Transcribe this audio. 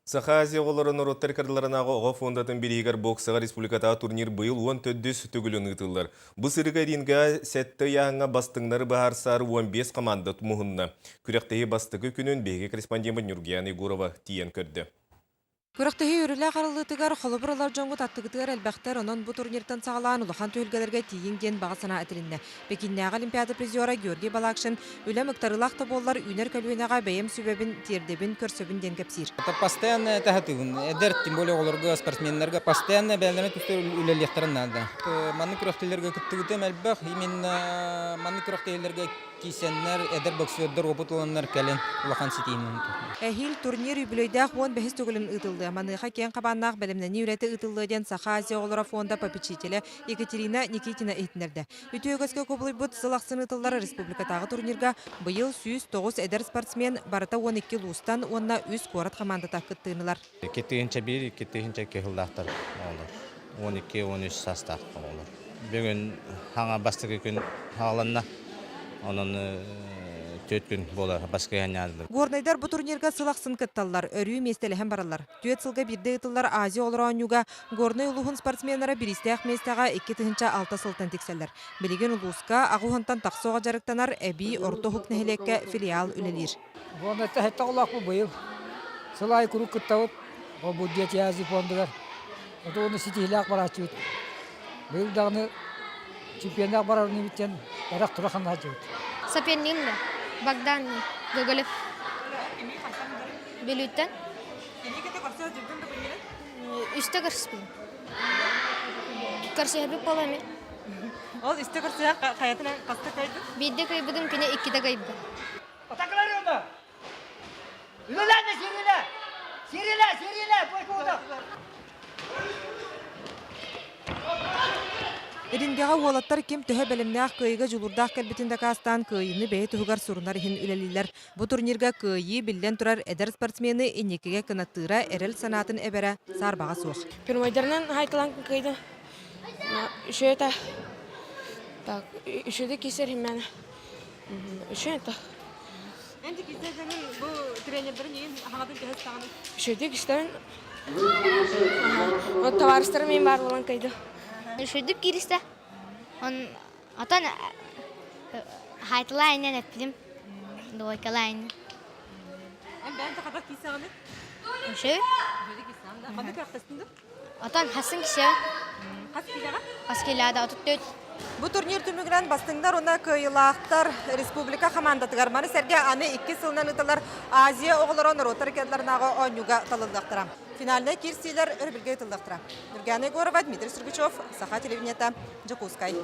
Саха Азия оларын ороттар кардыларынағы оға фондатын бірігер боксаға республикатағы турнир бұйыл 14 түгілін ұтылар. Бұл сырыға ринға сәтті яңа бастыңлары бағар сары 15 команда тұмығынна. Күректегі бастығы күнін бейге корреспондент Нургиян Егорова тиен көрді. Күрәктәһе үрелә карылытыгар холобралар жоңгы таттыгытыгар әлбәхтәр онон бу турниртан сагалаан улахан төгөлгәләргә тиген ген багасына әтилинне. Пекиннәге олимпиада призеры Георгий Балакшин үлә мактарылакта боллар үнер калуенага бәем сүбәбин тирдебин көрсөбин ден кепсир. Это постоянно тахатыгын. Эдер тем более оларга спортсменнәргә постоянно бәйләнә төстә үләлехтәрен надо. Манны күрәктәләргә киттегетем әлбәх именно манны күрәктәләргә кисәннәр эдер боксерлар опыт алганнар кален улахан ситинен. Әһил турнир юбилейдә хон бәһис түгелен ытылды. Маныха кен кабаннак белемнәне үрәте ытылдыдан Саха Азия олара фонда попечителе Екатерина Никитина әйтнәрдә. Үтөгәскә күплый бут сылаксын ытыллары республикадагы турнирга быел 109 эдер спортсмен барыта 12 лустан онна үз корат командада кыттыналар. Кетегенче бир, кетегенче кehildактар олар. 12-13 состав олар. Бүгүн хаңа бастыгы күн хааланна. Onun töt gün bolar başka yanlardır. Горнайдар бу турнирга сылаксын кытталлар, өрүү местелеһен бараллар. Төт сылга бирде ытыллар Азия олоронюга горной улугун спортсменнары биристәк местага 2-6 сылтан тикселлер. Билеген улуска агуһантан таксога жарыктанар эби орто хук нехелекке филиал үлелир. Горнайта хетта олак бу быйыл. Сылай куру кыттавыт, о буддет язы фондылар. Это оны ситилак барачыт. Быйыл дагы чемпиондак барарын биттен барак турахан ачыт. Соперникler Богдан Гоголев. Белütten. Üste karşı. Karşı hep polemi. Ол исте көрсә хаятына катты кайды. Бидde kaybıdım kine 2'de kaybı. Ataklar yolda. Ülelene serile. Serile. Boş oldu. Эрингага уолаттар кем төһө белемнәк кыйга жулурдак кэлбитинде кастан кыйны бәе тугар сурунар хин үлелилер. Бу турнирга кыйы билден турар эдер спортсмены инекеге кынаттыра эрел санатын эбере сарбага суох. Первойдернен хайтылан кыйды. Үшөйта. Так, үшөйдө кесер химмен. Үшөйта. Энди кизден бу тренердерин эң хагатын көһөс тагын. Үшөйдө кестерин. Вот товарищтар мен бар болан кыйды. Şöyle girişte. Atan haytlayın ne film. Doykalayın. Ben de kadar kisağını. Şey? Böyle kisağını da. Kanı kırıktısındır. Atan hasın kişi. Kas kilaga? Askilada otuttut. Bu turnir tümügren bastınlar ona kıyılaqtar Respublika komandatigar mani serge anı 2 sılından ıtılar Azia oğulların rotar kedlarınağı oynuga talıldıqtıram. Finalde kirsiler örbilge ıtıldıqtıram. Nurgiyana Egorova, Dmitry Surguchov, Saha Televizyonda, Jakutskay.